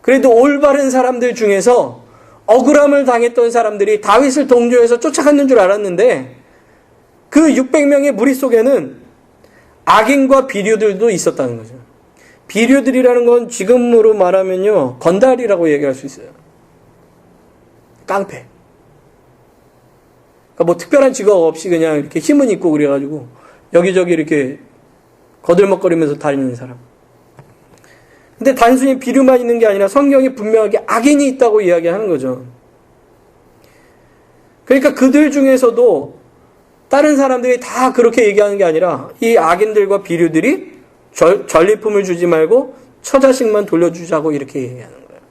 그래도 올바른 사람들 중에서 억울함을 당했던 사람들이 다윗을 동조해서 쫓아갔는 줄 알았는데 그 600명의 무리 속에는 악인과 비류들도 있었다는 거죠. 비류들이라는 건 지금으로 말하면요, 건달이라고 얘기할 수 있어요. 깡패. 그러니까 뭐 특별한 직업 없이 그냥 이렇게 힘은 있고 그래가지고 여기저기 이렇게 거들먹거리면서 다니는 사람. 근데 단순히 비류만 있는 게 아니라 성경이 분명하게 악인이 있다고 이야기하는 거죠. 그러니까 그들 중에서도 다른 사람들이 다 그렇게 얘기하는 게 아니라 이 악인들과 비류들이 전리품을 주지 말고 처자식만 돌려주자고 이렇게 얘기하는 거예요.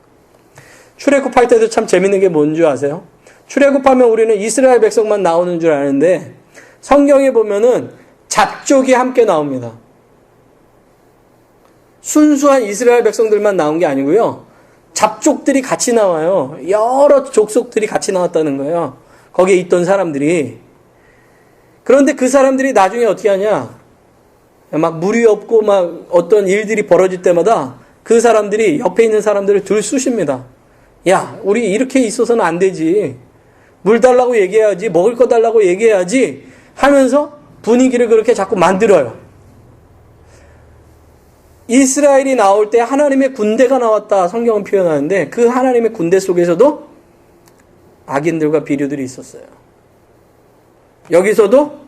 출애굽할 때도 참 재밌는 게 뭔지 아세요? 출애굽하면 우리는 이스라엘 백성만 나오는 줄 아는데 성경에 보면은 잡족이 함께 나옵니다. 순수한 이스라엘 백성들만 나온 게 아니고요. 잡족들이 같이 나와요. 여러 족속들이 같이 나왔다는 거예요. 거기에 있던 사람들이. 그런데 그 사람들이 나중에 어떻게 하냐? 막 물이 없고 막 어떤 일들이 벌어질 때마다 그 사람들이 옆에 있는 사람들을 들쑤십니다. 야, 우리 이렇게 있어서는 안 되지. 물 달라고 얘기해야지. 먹을 거 달라고 얘기해야지. 하면서 분위기를 그렇게 자꾸 만들어요. 이스라엘이 나올 때 하나님의 군대가 나왔다 성경은 표현하는데 그 하나님의 군대 속에서도 악인들과 비류들이 있었어요. 여기서도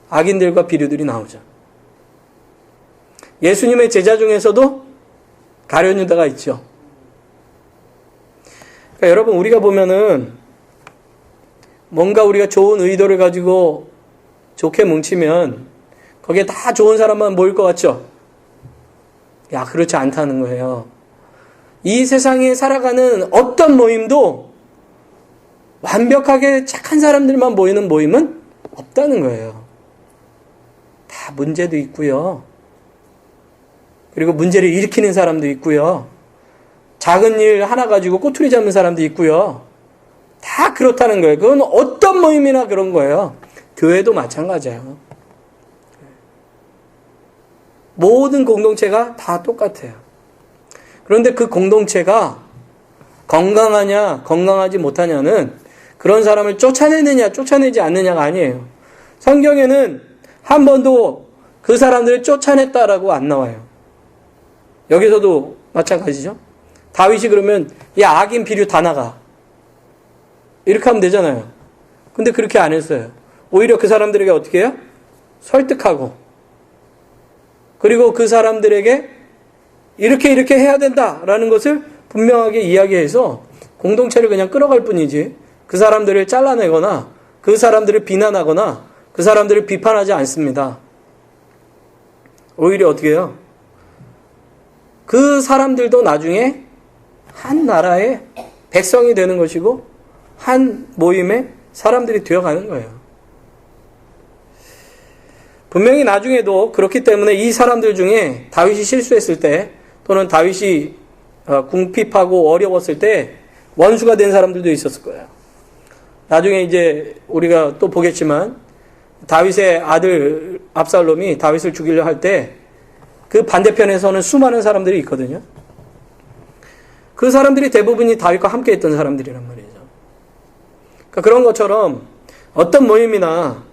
악인들과 비류들이 나오죠. 예수님의 제자 중에서도 가룟 유다가 있죠. 그러니까 여러분 우리가 보면은 뭔가 우리가 좋은 의도를 가지고 좋게 뭉치면 거기에 다 좋은 사람만 모일 것 같죠? 야, 그렇지 않다는 거예요. 이 세상에 살아가는 어떤 모임도 완벽하게 착한 사람들만 모이는 모임은 없다는 거예요. 다 문제도 있고요. 그리고 문제를 일으키는 사람도 있고요. 작은 일 하나 가지고 꼬투리 잡는 사람도 있고요. 다 그렇다는 거예요. 그건 어떤 모임이나 그런 거예요. 교회도 마찬가지예요. 모든 공동체가 다 똑같아요. 그런데 그 공동체가 건강하냐, 건강하지 못하냐는 그런 사람을 쫓아내느냐, 쫓아내지 않느냐가 아니에요. 성경에는 한 번도 그 사람들을 쫓아냈다라고 안 나와요. 여기서도 마찬가지죠. 다윗이 그러면 야, 악인 비류 다 나가. 이렇게 하면 되잖아요. 근데 그렇게 안 했어요. 오히려 그 사람들에게 어떻게 해요? 설득하고 그리고 그 사람들에게 이렇게 해야 된다라는 것을 분명하게 이야기해서 공동체를 그냥 끌어갈 뿐이지 그 사람들을 잘라내거나 그 사람들을 비난하거나 그 사람들을 비판하지 않습니다. 오히려 어떻게 해요? 그 사람들도 나중에 한 나라의 백성이 되는 것이고 한 모임의 사람들이 되어가는 거예요. 분명히 나중에도 그렇기 때문에 이 사람들 중에 다윗이 실수했을 때 또는 다윗이 궁핍하고 어려웠을 때 원수가 된 사람들도 있었을 거예요. 나중에 이제 우리가 또 보겠지만 다윗의 아들 압살롬이 다윗을 죽이려 할 때 그 반대편에서는 수많은 사람들이 있거든요. 그 사람들이 대부분이 다윗과 함께 했던 사람들이란 말이죠. 그러니까 그런 것처럼 어떤 모임이나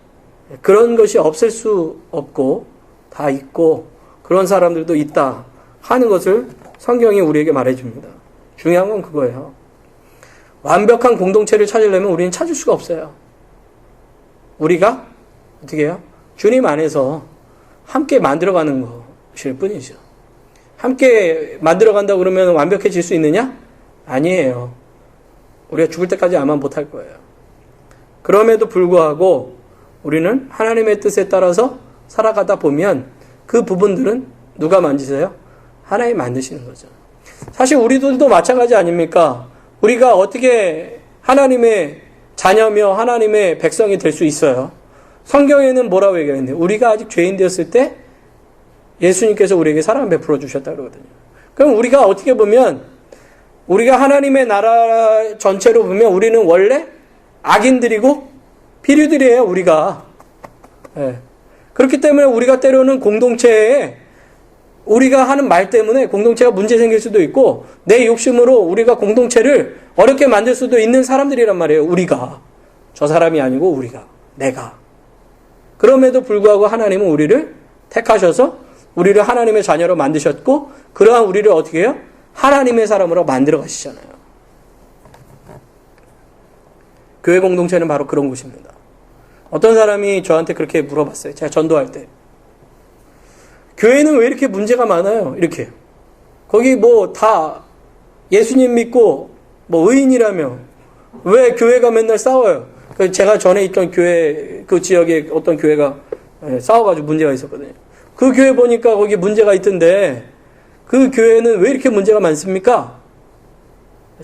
그런 것이 없을 수 없고 다 있고 그런 사람들도 있다 하는 것을 성경이 우리에게 말해줍니다. 중요한 건 그거예요. 완벽한 공동체를 찾으려면 우리는 찾을 수가 없어요. 우리가 어떻게 해요? 주님 안에서 함께 만들어가는 것일 뿐이죠. 함께 만들어간다고 그러면 완벽해질 수 있느냐? 아니에요. 우리가 죽을 때까지 아마 못할 거예요. 그럼에도 불구하고 우리는 하나님의 뜻에 따라서 살아가다 보면 그 부분들은 누가 만지세요? 하나님 만드시는 거죠. 사실 우리들도 마찬가지 아닙니까? 우리가 어떻게 하나님의 자녀며 하나님의 백성이 될 수 있어요? 성경에는 뭐라고 얘기하는데 우리가 아직 죄인 되었을 때 예수님께서 우리에게 사랑 베풀어 주셨다 그러거든요. 그럼 우리가 어떻게 보면 우리가 하나님의 나라 전체로 보면 우리는 원래 악인들이고 비류들이에요. 우리가. 네. 그렇기 때문에 우리가 때로는 공동체에 우리가 하는 말 때문에 공동체가 문제 생길 수도 있고 내 욕심으로 우리가 공동체를 어렵게 만들 수도 있는 사람들이란 말이에요. 우리가. 저 사람이 아니고 우리가. 내가. 그럼에도 불구하고 하나님은 우리를 택하셔서 우리를 하나님의 자녀로 만드셨고 그러한 우리를 어떻게 해요? 하나님의 사람으로 만들어 가시잖아요. 교회 공동체는 바로 그런 곳입니다. 어떤 사람이 저한테 그렇게 물어봤어요. 제가 전도할 때. 교회는 왜 이렇게 문제가 많아요? 이렇게. 거기 뭐 다 예수님 믿고 뭐 의인이라며 왜 교회가 맨날 싸워요? 제가 전에 있던 교회 그 지역에 어떤 교회가 싸워가지고 문제가 있었거든요. 그 교회 보니까 거기 문제가 있던데 그 교회는 왜 이렇게 문제가 많습니까?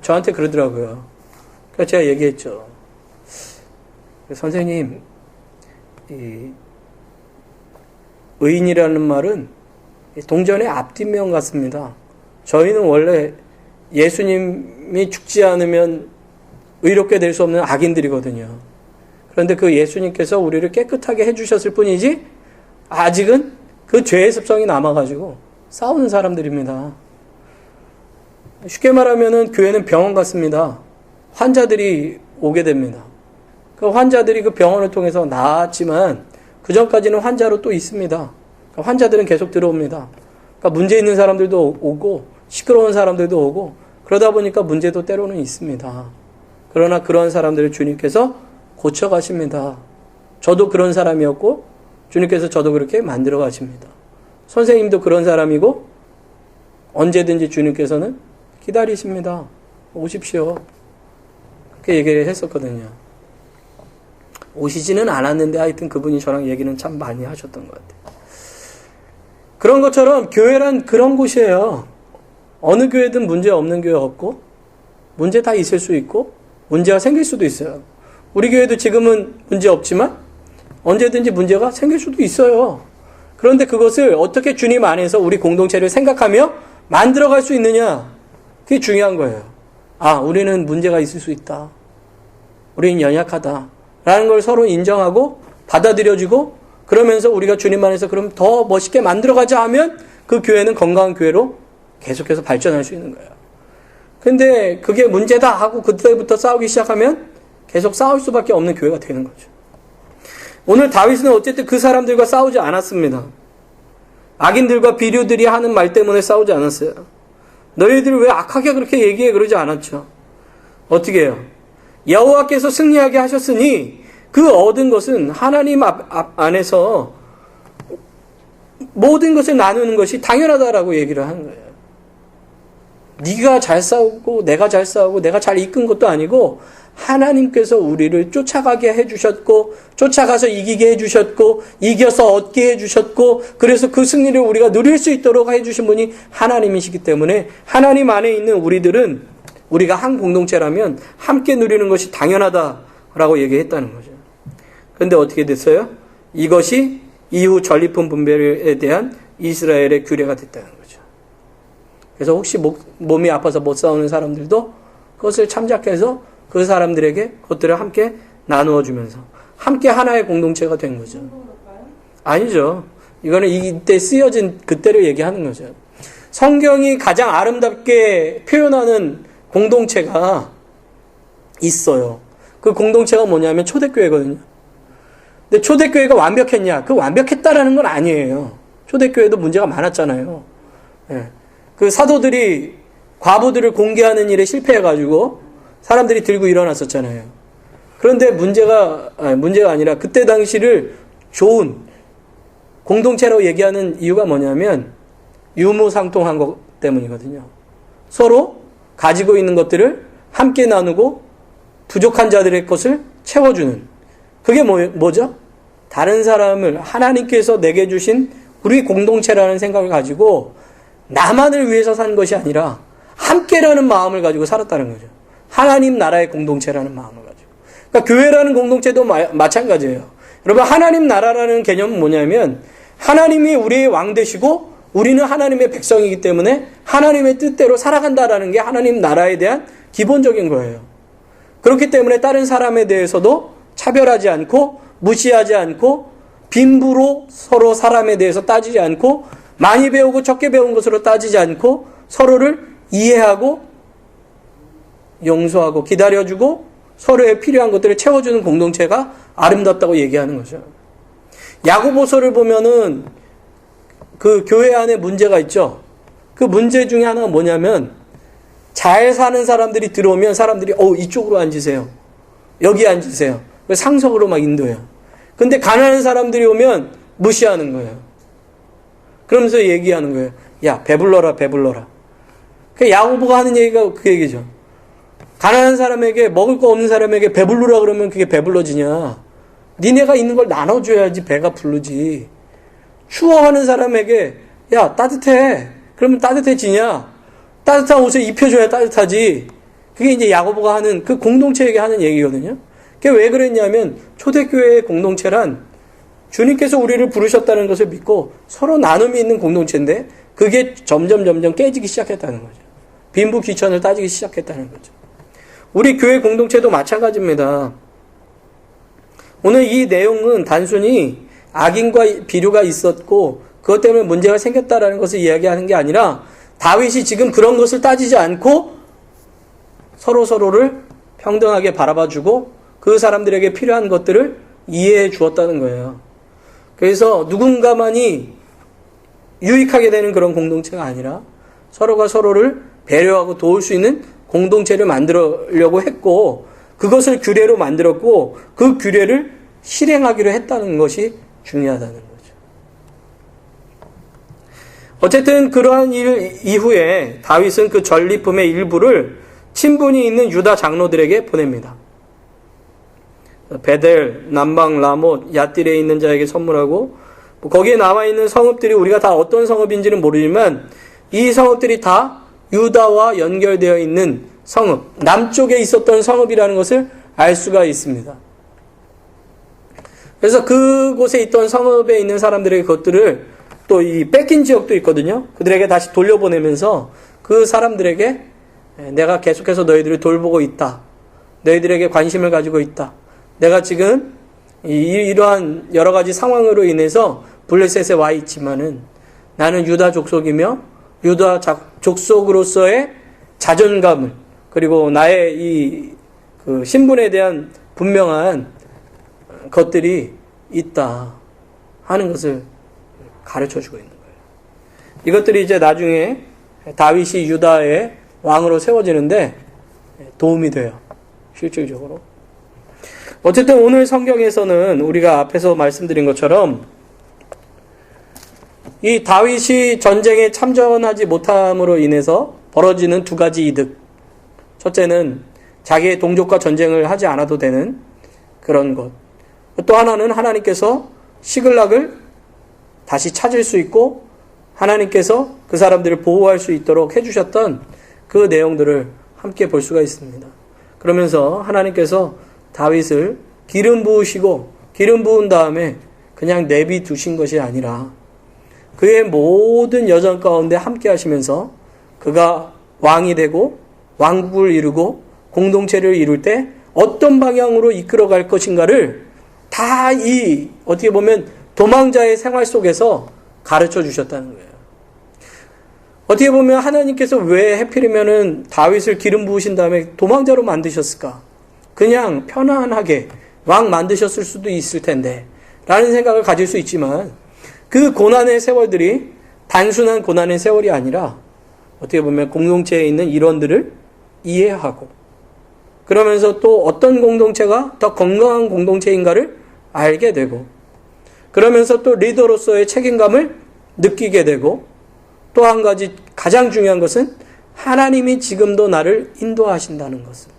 저한테 그러더라고요. 그래서 제가 얘기했죠. 선생님, 이 의인이라는 말은 동전의 앞뒷면 같습니다. 저희는 원래 예수님이 죽지 않으면 의롭게 될 수 없는 악인들이거든요. 그런데 그 예수님께서 우리를 깨끗하게 해주셨을 뿐이지 아직은 그 죄의 습성이 남아가지고 싸우는 사람들입니다. 쉽게 말하면은 교회는 병원 같습니다. 환자들이 오게 됩니다. 그 환자들이 그 병원을 통해서 나았지만 그 전까지는 환자로 또 있습니다. 환자들은 계속 들어옵니다. 그러니까 문제 있는 사람들도 오고 시끄러운 사람들도 오고 그러다 보니까 문제도 때로는 있습니다. 그러나 그런 사람들을 주님께서 고쳐가십니다. 저도 그런 사람이었고 주님께서 저도 그렇게 만들어 가십니다. 선생님도 그런 사람이고 언제든지 주님께서는 기다리십니다. 오십시오. 그렇게 얘기를 했었거든요. 오시지는 않았는데 하여튼 그분이 저랑 얘기는 참 많이 하셨던 것 같아요. 그런 것처럼 교회란 그런 곳이에요. 어느 교회든 문제 없는 교회 없고 문제 다 있을 수 있고 문제가 생길 수도 있어요. 우리 교회도 지금은 문제 없지만 언제든지 문제가 생길 수도 있어요. 그런데 그것을 어떻게 주님 안에서 우리 공동체를 생각하며 만들어갈 수 있느냐, 그게 중요한 거예요. 아, 우리는 문제가 있을 수 있다. 우리는 연약하다. 라는 걸 서로 인정하고 받아들여주고 그러면서 우리가 주님 안에서 그럼 더 멋있게 만들어가자 하면 그 교회는 건강한 교회로 계속해서 발전할 수 있는 거예요. 근데 그게 문제다 하고 그때부터 싸우기 시작하면 계속 싸울 수밖에 없는 교회가 되는 거죠. 오늘 다윗은 어쨌든 그 사람들과 싸우지 않았습니다. 악인들과 비류들이 하는 말 때문에 싸우지 않았어요. 너희들이 왜 악하게 그렇게 얘기해 그러지 않았죠. 어떻게 해요? 여호와께서 승리하게 하셨으니 그 얻은 것은 하나님 안에서 모든 것을 나누는 것이 당연하다라고 얘기를 하는 거예요. 네가 잘 싸우고 내가 잘 싸우고 내가 잘 이끈 것도 아니고 하나님께서 우리를 쫓아가게 해주셨고 쫓아가서 이기게 해주셨고 이겨서 얻게 해주셨고 그래서 그 승리를 우리가 누릴 수 있도록 해주신 분이 하나님이시기 때문에 하나님 안에 있는 우리들은 우리가 한 공동체라면 함께 누리는 것이 당연하다라고 얘기했다는 거죠. 그런데 어떻게 됐어요? 이것이 이후 전리품 분배에 대한 이스라엘의 규례가 됐다는 거죠. 그래서 혹시 몸이 아파서 못 싸우는 사람들도 그것을 참작해서 그 사람들에게 그것들을 함께 나누어 주면서 함께 하나의 공동체가 된 거죠. 아니죠. 이거는 이때 쓰여진 그때를 얘기하는 거죠. 성경이 가장 아름답게 표현하는 공동체가 있어요. 그 공동체가 뭐냐면 초대교회거든요. 근데 초대교회가 완벽했냐? 그 완벽했다라는 건 아니에요. 초대교회도 문제가 많았잖아요. 예. 그 사도들이 과부들을 공개하는 일에 실패해가지고 사람들이 들고 일어났었잖아요. 그런데 문제가 아니라 그때 당시를 좋은 공동체라고 얘기하는 이유가 뭐냐면 유무상통한 것 때문이거든요. 서로 가지고 있는 것들을 함께 나누고 부족한 자들의 것을 채워주는 그게 뭐죠? 다른 사람을 하나님께서 내게 주신 우리 공동체라는 생각을 가지고 나만을 위해서 산 것이 아니라 함께라는 마음을 가지고 살았다는 거죠. 하나님 나라의 공동체라는 마음을 가지고. 그러니까 교회라는 공동체도 마찬가지예요. 여러분 하나님 나라라는 개념은 뭐냐면 하나님이 우리의 왕 되시고 우리는 하나님의 백성이기 때문에 하나님의 뜻대로 살아간다라는 게 하나님 나라에 대한 기본적인 거예요. 그렇기 때문에 다른 사람에 대해서도 차별하지 않고 무시하지 않고 빈부로 서로 사람에 대해서 따지지 않고 많이 배우고 적게 배운 것으로 따지지 않고 서로를 이해하고 용서하고 기다려주고 서로의 필요한 것들을 채워주는 공동체가 아름답다고 얘기하는 거죠. 야고보서를 보면은 그 교회 안에 문제가 있죠. 그 문제 중에 하나가 뭐냐면 잘 사는 사람들이 들어오면 사람들이 이쪽으로 앉으세요. 여기 앉으세요. 상석으로 막 인도해요. 근데 가난한 사람들이 오면 무시하는 거예요. 그러면서 얘기하는 거예요. 야, 배불러라, 배불러라. 그 야고보가 하는 얘기가 그 얘기죠. 가난한 사람에게 먹을 거 없는 사람에게 배불르라 그러면 그게 배불러지냐. 니네가 있는 걸 나눠줘야지 배가 부르지. 추워하는 사람에게 야 따뜻해. 그러면 따뜻해지냐. 따뜻한 옷을 입혀줘야 따뜻하지. 그게 이제 야고보가 하는 그 공동체에게 하는 얘기거든요. 그게 왜 그랬냐면 초대교회의 공동체란 주님께서 우리를 부르셨다는 것을 믿고 서로 나눔이 있는 공동체인데 그게 점점 깨지기 시작했다는 거죠. 빈부 귀천을 따지기 시작했다는 거죠. 우리 교회 공동체도 마찬가지입니다. 오늘 이 내용은 단순히 악인과 비류가 있었고 그것 때문에 문제가 생겼다라는 것을 이야기하는 게 아니라 다윗이 지금 그런 것을 따지지 않고 서로를 평등하게 바라봐주고 그 사람들에게 필요한 것들을 이해해 주었다는 거예요. 그래서 누군가만이 유익하게 되는 그런 공동체가 아니라 서로가 서로를 배려하고 도울 수 있는 공동체를 만들려고 했고, 그것을 규례로 만들었고 그 규례를 실행하기로 했다는 것이 중요하다는 거죠. 어쨌든 그러한 일 이후에 다윗은 그 전리품의 일부를 친분이 있는 유다 장로들에게 보냅니다. 베델, 남방, 라못, 얏딜에 있는 자에게 선물하고, 거기에 남아있는 성읍들이 우리가 다 어떤 성읍인지는 모르지만 이 성읍들이 다 유다와 연결되어 있는 성읍, 남쪽에 있었던 성읍이라는 것을 알 수가 있습니다. 그래서 그곳에 있던 성읍에 있는 사람들에게 그것들을 또 이 뺏긴 지역도 있거든요. 그들에게 다시 돌려보내면서 그 사람들에게 내가 계속해서 너희들을 돌보고 있다. 너희들에게 관심을 가지고 있다. 내가 지금 이러한 여러 가지 상황으로 인해서 블레셋에 와 있지만은 나는 유다 족속이며 유다 족속으로서의 자존감을, 그리고 나의 그 신분에 대한 분명한 것들이 있다 하는 것을 가르쳐 주고 있는 거예요. 이것들이 이제 나중에 다윗이 유다의 왕으로 세워지는데 도움이 돼요. 실질적으로. 어쨌든 오늘 성경에서는 우리가 앞에서 말씀드린 것처럼 이 다윗이 전쟁에 참전하지 못함으로 인해서 벌어지는 두 가지 이득. 첫째는 자기의 동족과 전쟁을 하지 않아도 되는 그런 것. 또 하나는 하나님께서 시글락을 다시 찾을 수 있고 하나님께서 그 사람들을 보호할 수 있도록 해주셨던 그 내용들을 함께 볼 수가 있습니다. 그러면서 하나님께서 다윗을 기름 부으시고 기름 부은 다음에 그냥 내비 두신 것이 아니라 그의 모든 여정 가운데 함께 하시면서 그가 왕이 되고 왕국을 이루고 공동체를 이룰 때 어떤 방향으로 이끌어갈 것인가를 다 어떻게 보면 도망자의 생활 속에서 가르쳐 주셨다는 거예요. 어떻게 보면 하나님께서 왜 하필이면은 다윗을 기름 부으신 다음에 도망자로 만드셨을까? 그냥 편안하게 왕 만드셨을 수도 있을 텐데 라는 생각을 가질 수 있지만 그 고난의 세월들이 단순한 고난의 세월이 아니라 어떻게 보면 공동체에 있는 일원들을 이해하고 그러면서 또 어떤 공동체가 더 건강한 공동체인가를 알게 되고 그러면서 또 리더로서의 책임감을 느끼게 되고 또 한 가지 가장 중요한 것은 하나님이 지금도 나를 인도하신다는 것을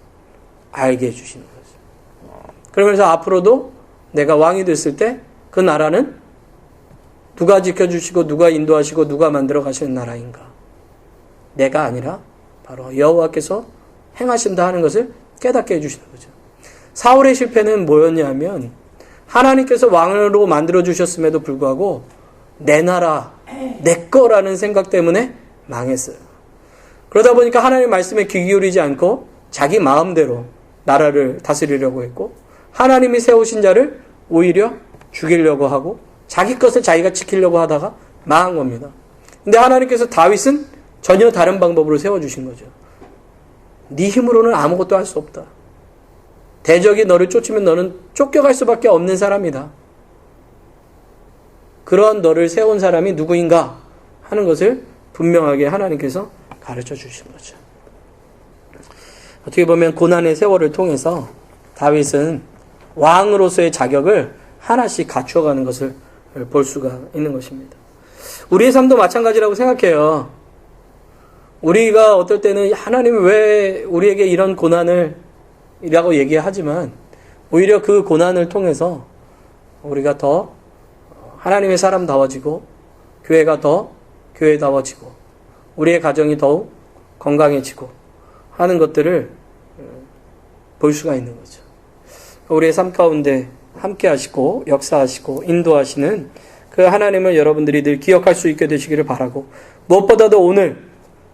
알게 해주시는 거죠. 그러면서 앞으로도 내가 왕이 됐을 때 그 나라는 누가 지켜주시고 누가 인도하시고 누가 만들어 가시는 나라인가? 내가 아니라 바로 여호와께서 행하신다 하는 것을 깨닫게 해주시는 거죠. 사울의 실패는 뭐였냐면 하나님께서 왕으로 만들어 주셨음에도 불구하고 내 나라, 내 거라는 생각 때문에 망했어요. 그러다 보니까 하나님의 말씀에 귀 기울이지 않고 자기 마음대로 나라를 다스리려고 했고 하나님이 세우신 자를 오히려 죽이려고 하고 자기 것을 자기가 지키려고 하다가 망한 겁니다. 근데 하나님께서 다윗은 전혀 다른 방법으로 세워주신 거죠. 네 힘으로는 아무것도 할 수 없다. 대적이 너를 쫓으면 너는 쫓겨갈 수밖에 없는 사람이다. 그런 너를 세운 사람이 누구인가 하는 것을 분명하게 하나님께서 가르쳐 주신 거죠. 어떻게 보면 고난의 세월을 통해서 다윗은 왕으로서의 자격을 하나씩 갖추어가는 것을 볼 수가 있는 것입니다. 우리의 삶도 마찬가지라고 생각해요. 우리가 어떨 때는 하나님이 왜 우리에게 이런 고난을 이라고 얘기하지만 오히려 그 고난을 통해서 우리가 더 하나님의 사람다워지고 교회가 더 교회다워지고 우리의 가정이 더욱 건강해지고 하는 것들을 볼 수가 있는 거죠. 우리의 삶 가운데 함께 하시고 역사하시고 인도하시는 그 하나님을 여러분들이 늘 기억할 수 있게 되시기를 바라고 무엇보다도 오늘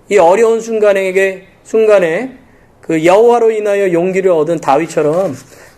이 어려운 순간에 그 여호와로 인하여 용기를 얻은 다윗처럼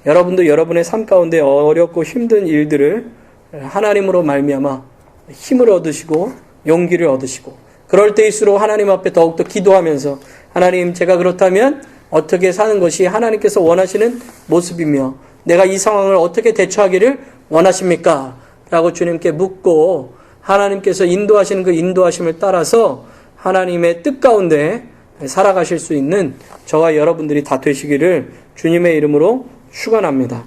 여러분도 여러분의 삶 가운데 어렵고 힘든 일들을 하나님으로 말미암아 힘을 얻으시고 용기를 얻으시고 그럴 때일수록 하나님 앞에 더욱더 기도하면서 하나님 제가 그렇다면 어떻게 사는 것이 하나님께서 원하시는 모습이며 내가 이 상황을 어떻게 대처하기를 원하십니까? 라고 주님께 묻고 하나님께서 인도하시는 그 인도하심을 따라서 하나님의 뜻 가운데 살아가실 수 있는 저와 여러분들이 다 되시기를 주님의 이름으로 축원합니다.